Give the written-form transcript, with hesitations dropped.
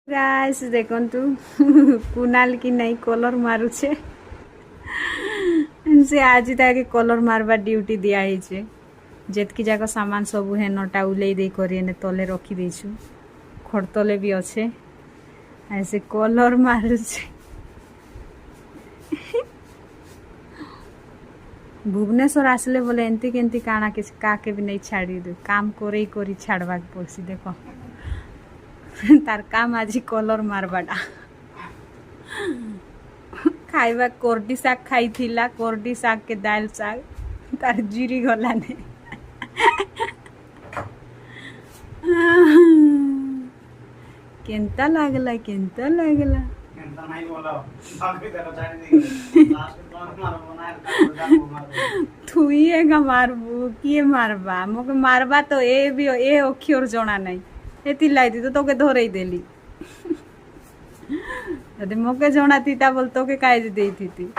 guys देखंतु कुनाल की नहीं कलर मारुछे से आज ताके कलर मारवा ड्यूटी दिया है जेतकी जाक सामान सब है नटा उलै दे करी ने तले रखी देछु खड़तले भी अच्छे ऐसे कलर मारुछे भुवनेश्वर आसले बोले एंती केंती काना के काके भी नहीं छाड़ी दे काम करे करी छाड़वा पड़सी देखो तार काम आज कलर मारवाटा खाइबा कोरडी शाग खाई थिला कोरडी शाग के दाल शाग तार जीरी गलाने केंता लागला थुईएगा मारबू किए मारबा मोके मारबा तो ए भी ए अक्षर जना नहीं एति लाइती तो तोके धरई देली यदि मोके जना थी बोल तोके काहे देई थी